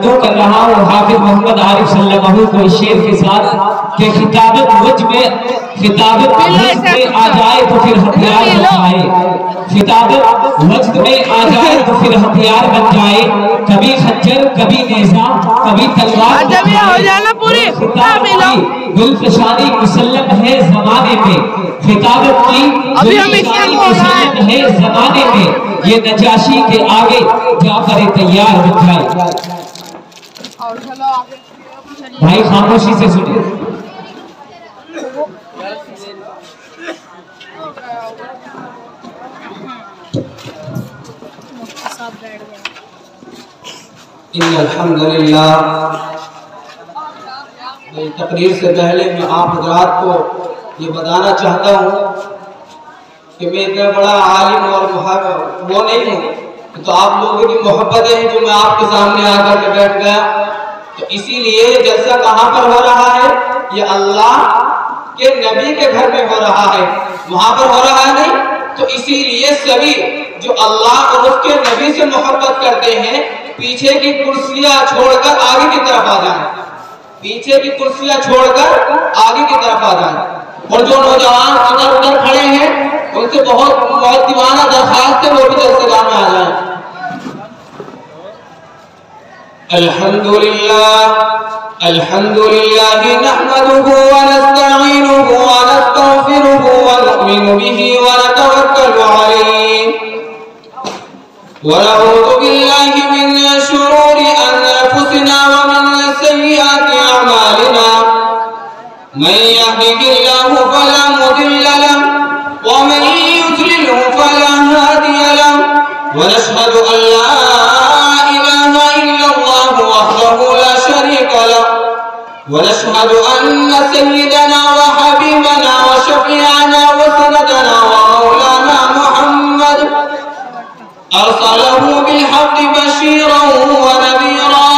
کر رہا ہوں حافظ محمد عارف صلی اللہ علیہ وسلم کو شعر کے ساتھ کہ خطابت وجہ میں آ جائے تو پھر ہتھیار بن جائے، خطابت وجد میں آ جائے تو پھر ہتھیار بن جائے، کبھی خنجر کبھی نیزہ کبھی تلوار بن جائے، خطابت کی گلفشانی مسلم ہے زمانے میں، خطابت کی گلفشانی مسلم ہے زمانے میں، یہ نجاشی کے آگے جعفر تیار بن جائے۔ بھائی خاموشی سے سنیں۔ ان الحمدللہ، تقریر سے پہلے میں آپ حضرات کو یہ بتانا چاہتا ہوں کہ میں اتنا بڑا عالم اور وہ نہیں ہوں، تو آپ لوگوں کی محبتیں ہیں جو میں آپ کے سامنے آ کر کے بیٹھ گیا، تو اسی لیے جلسہ کہاں پر ہو رہا ہے؟ یہ اللہ کے نبی کے گھر میں ہو رہا ہے، وہاں پر ہو رہا ہے نہیں، تو اسی لیے سبھی جو اللہ اور اس کے نبی سے محبت کرتے ہیں پیچھے کی کرسیاں چھوڑ کر آگے کی طرف آ جائیں، پیچھے کی کرسیاں چھوڑ کر آگے کی طرف آ جائیں، اور جو نوجوان ادھر کھڑے ہیں ان سے بہت دیوانہ درخواست ہے وہ بھی جلسے گاہ میں آ جائیں۔ الحمدللہ نحمده ونستعینه ونستغفره ونؤمن به ونتوکل علیہ ونعوذ باللہ من شرور انفسنا ومن سیئات اعمالنا من يهده الله فلا مضل له ومن يضلل فلا هادي له ونشهد ان لا اله الا الله وحده لا شريك له ونشهد ان سيدنا وحبيبنا وشفيعنا وسندنا ومولانا محمد ارسله بالحق بشيرا ونذيرا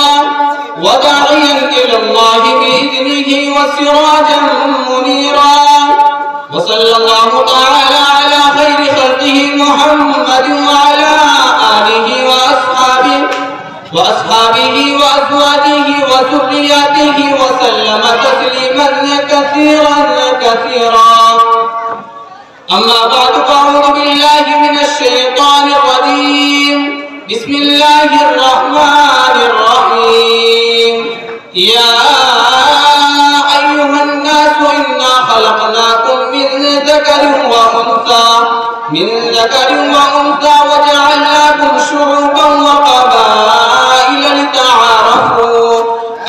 وداعيا الى الله باذنه وسراجا منيرا وصلى الله تعالى على خير خلقه محمد وعلى آله وأصحابه وأزواجه وذرياته وسلم تسليما كثيرا أما بعد فأعوذ بالله من الشيطان الرجيم بسم الله الرحمن الرحيم يا أيها الناس إنا خلقناكم من ذكر وأنثى وجعلناكم شعوبا وقبائل لتعارفوا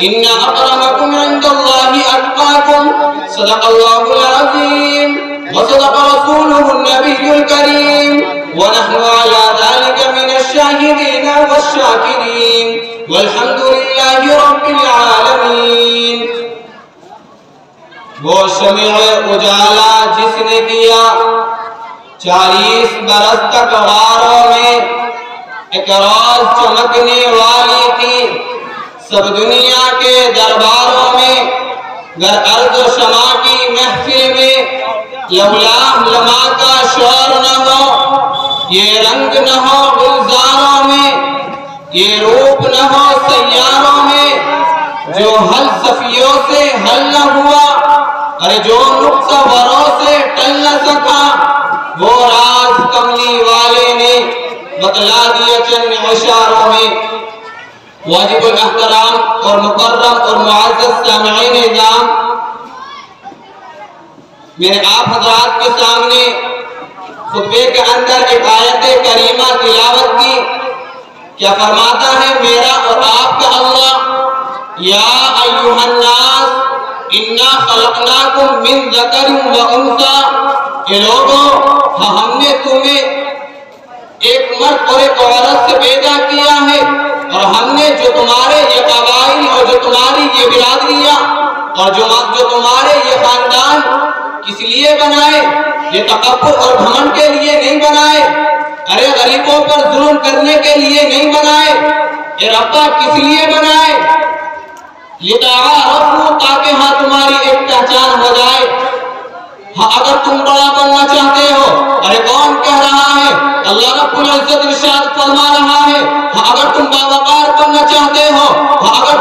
إن أكرمكم عند الله أتقاكم صدق الله العظيم وصدق رسوله النبي الكريم ونحن على ذلك من الشاهدين والشاكرين والحمد لله رب العالمين۔ وہ شمع اجالا جس نے کیا 40 برس تک غاروں میں، ایک روز چمکنے والی تھی سب دنیا کے درباروں میں، گر ارض و شما کی محفل میں لولام لما کا شور نہ ہو، یہ رنگ نہ ہو گلزاروں میں، یہ روپ نہ ہو سیاروں میں، جو حل صفیوں سے حل نہ ہوا، ارے جو نقصہ وروں سے ٹل نہ سکا، وہ راز کملی والے نے بتلا دیا چند اشاروں میں۔ واجب الاحترام اور مکرم اور معزز سامعین نظام، میرے آپ حضرات کے سامنے خطبے کے اندر ایک آیت کریمہ تلاوت کی، کیا فرماتا ہے میرا اور آپ کا اللہ؟ یا ایھا الناس انا خلقناکم من ذکر و انثی، اے لوگوں ہم نے تمہیں ایک مرد اور ایک عورت سے پیدا کیا ہے، اور ہم نے جو تمہارے یہ قبائل اور جو تمہاری یہ برادریاں اور جو تمہارے یہ خاندان کس لیے بنائے؟ یہ تکبر اور گھمنڈ کے لیے نہیں بنائے، ارے غریبوں پر ظلم کرنے کے لیے نہیں بنائے، اے ربا کس لیے بنائے؟ لتعارفوا، تاکہ ہاں تمہاری ایک پہچان ہو جائے۔ ہاں اگر تم بڑا بننا چاہتے ہو، ارے کون کہہ رہا ہے؟ اللہ رب العزت ارشاد فرما رہا ہے، ہاں اگر تم باوقار بننا چاہتے ہو، ہاں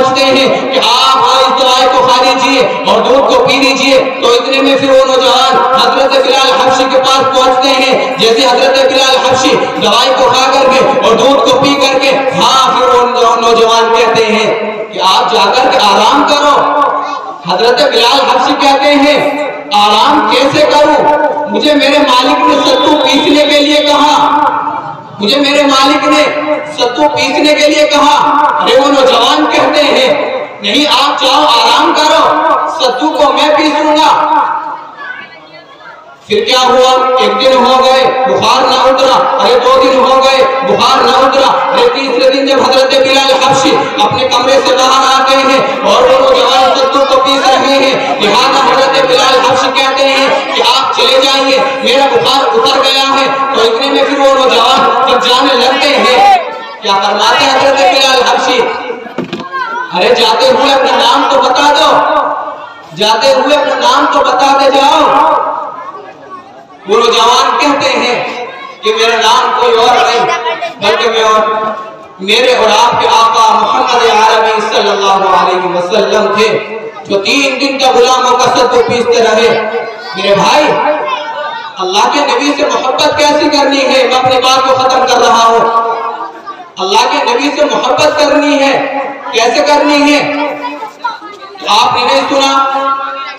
پہنچتے ہیں کہ آپ اس دوائی کو کھا لیجیے اور دودھ کو پی لیجیے، تو اتنے میں پھر وہ نوجوان حضرت بلال حبشی کے پاس پہنچتے ہیں۔ جیسے حضرت بلال حبشی دوائی کو کھا کر کے اور دودھ کو پی کر کے پھر وہ نوجوان کہتے ہیں کہ آپ جا کر کے آرام کرو۔ حضرت بلال حبشی کہتے ہیں آرام کیسے کروں؟ مجھے میرے مالک نے ستو پیسنے کے لیے کہا، مجھے میرے مالک نے ستو پیسنے کے لیے کہا۔ ارے وہ نوجوان کہتے ہیں نہیں، آپ جاؤ آرام کرو، ستو کو میں پیسوں گا۔ پھر کیا ہوا؟ ایک دن ہو گئے بخار نہ اترا، ارے 2 دن ہو گئے بخار نہ اترا، ارے تیسرے دن جب حضرت بلال حبشی اپنے کمرے سے باہر آتے ہیں اور وہ نوجوان ستو کو پیس رہے ہیں، لہذا حضرت بلال حبشی کہتے ہیں کہ آپ چلے جائیے، میرا بخار اتر گیا ہے۔ تو اتنے میں پھر وہ نوجوان جب جانے لگتے ہیں، کیا فرماتے ہیں حضرت بلال حبشی؟ ارے جاتے ہوئے اپنا نام تو بتا دو، جاتے ہوئے اپنا نام تو بتا دے جاؤ۔ وہ نوجوان کہتے ہیں کہ میرا نام کوئی اور نہیں بلکہ میرے اور آپ کے آقا محمد عربی صلی اللہ علیہ وسلم تھے، جو 3 دن کا غلاموں کا ستو پیستے رہے۔ میرے بھائی، اللہ کے نبی سے محبت کیسی کرنی ہے؟ میں اپنی بات کو ختم کر رہا ہوں۔ اللہ کے نبی سے محبت کرنی ہے، کیسے کرنی ہے؟ آپ نے نہیں سنا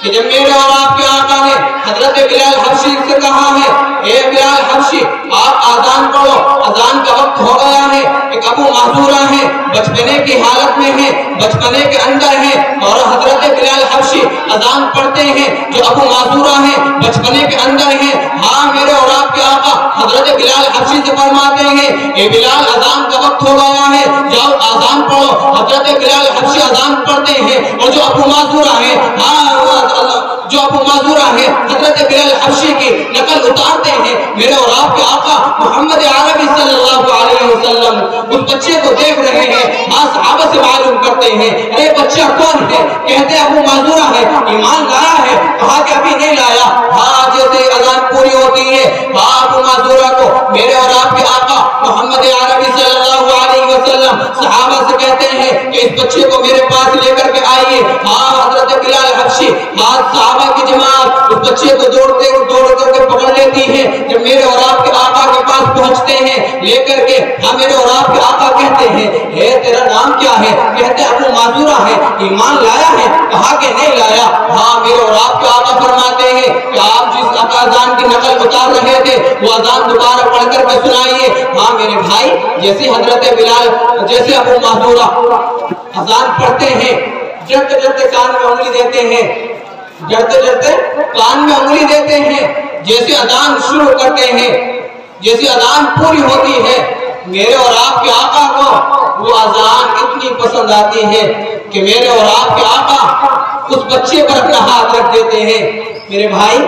کہ جب میرے اور آپ کے آقا نے حضرت بلال حبشی سے کہا ہے اے بلال حبشی آپ آذان پڑھو، اذان کا وقت ہو گیا ہے، ایک ابو محذورہ ہے، بچپنے کی حالت میں ہے، بچپنے کے اندر ہے، اور حضرت بلال حبشی اذان پڑھتے ہیں جو ابو محذورہ ہے، بچپنے کے اندر ہے۔ ہاں میرے اور آپ کے آقا حضرت بلال حبشی سے فرماتے ہیں اے بلال اذان کا وقت ہو گیا ہے، جاؤ آذان پڑھو۔ حضرت بلال حبشی اذان پڑھتے ہیں اور جو ابو محذورہ ہے، جو ابو معذورہ ہے، حضرت بلال حبشی کی نقل اتارتے ہیں۔ میرے اور آپ کے آقا محمد عربی صلی اللہ علیہ وسلم اس بچے کو دیکھ رہے ہیں، ہاں صحابہ سے معلوم کرتے ہیں ارے بچہ کون ہے؟ کہتے ہیں ابو معذورہ ہے، ایمان لایا ہے؟ کہا کہ ابھی نہیں لایا۔ ہاں جیسے اذان پوری ہوتی ہے، ہاں ابو معذورہ کو میرے اور آپ کے آقا محمد عربی صلی اللہ علیہ وسلم صحابہ سے کہتے ہیں کہ اس بچے کو میرے پاس لے کر کے آئیے۔ ہاں حضرت بلال حبشی صحابہ کی جماعت اس بچے کو دوڑ کر کے پکڑ لیتی ہے۔ جب میرے اور آپ کے آقا کے پاس پہنچتے ہیں لے کر کے، ہاں میرے اور آپ کے آقا کہتے ہیں اے تیرا نام کیا ہے؟ کہتے ابو معذورہ ہے، ایمان لایا ہے؟ کہا کہ نہیں لایا۔ ہاں میرے اور آپ کے آقا فرماتے ہیں کہ آپ جس اذان کی نقل اتار رہے تھے وہ اذان دوبارہ پڑھ کر کے سنائیے۔ ہاں میرے بھائی، جیسے حضرت بلال، جیسے ابو معذورہ اذان پڑھتے ہیں، ڈرتے ڈرتے کان میں انگلی دیتے ہیں، ڈرتے ڈرتے کان میں انگلی دیتے ہیں، جیسے اذان شروع کرتے ہیں، جیسے اذان پوری ہوتی ہے، میرے اور آپ کے آقا کو وہ اذان اتنی پسند آتی ہے کہ میرے اور آپ کے آقا اس بچے پر اپنا ہاتھ رکھ دیتے ہیں۔ میرے بھائی،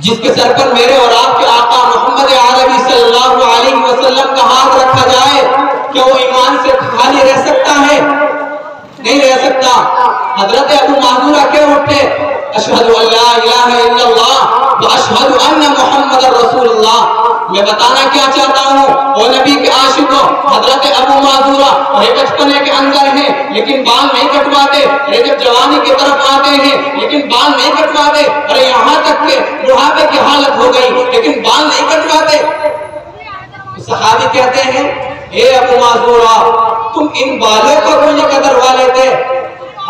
جس کے سر پر میرے اور آپ کے آقا محمد عربی صلی اللہ علیہ وسلم کا ہاتھ رکھا جائے، کیا وہ ایمان سے خالی رہ سکتا ہے؟ نہیں رہ سکتا۔ حضرت ابو معذورہ کیوں اٹھے؟ اشہد ان لا الہ الا اللہ واشہد ان محمد رسول اللہ۔ میں بتانا کیا چاہتا ہوں او نبی کے عاشقوں، حضرت ابو معذورہ ارے بچپنے کے اندر ہیں لیکن بال نہیں کٹواتے، ارے جب جوانی کی طرف آتے ہیں لیکن بال نہیں کٹواتے، ارے یہاں تک کہ بڑھاپے کی حالت ہو گئی لیکن بال نہیں کٹواتے۔ صحابی کہتے ہیں اے ابو معذورہ تم ان بالوں کو کیوں یہ قدر والے تھے؟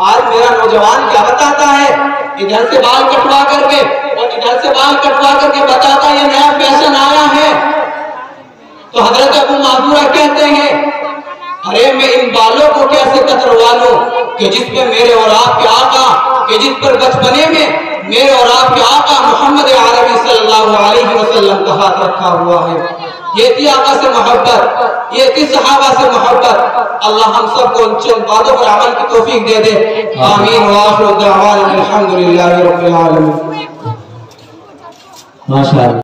آج میرا نوجوان کیا بتاتا ہے، ادھر سے بال کٹوا کر کے اور ادھر سے بال کٹوا کر کے بتاتا یہ نیا فیشن آیا ہے۔ تو حضرت ابو معذورہ کہتے ہیں ارے میں ان بالوں کو کیسے قدر والوں کہ جس پہ میرے اور آپ کے آقا، کہ جس پر بچپنے میں میرے اور آپ کے آقا محمد عربی صلی اللہ علیہ وسلم کا ہاتھ رکھا ہوا ہے۔ یہ تھی آقا سے محبت، یہ تھی صحابہ سے محبت۔ اللہ ہم سب کو ان چند باتوں پر عمل کی توفیق دے دے۔ آمین وآخر دعوانا الحمدللہ رب العالمین۔ ماشاءاللہ۔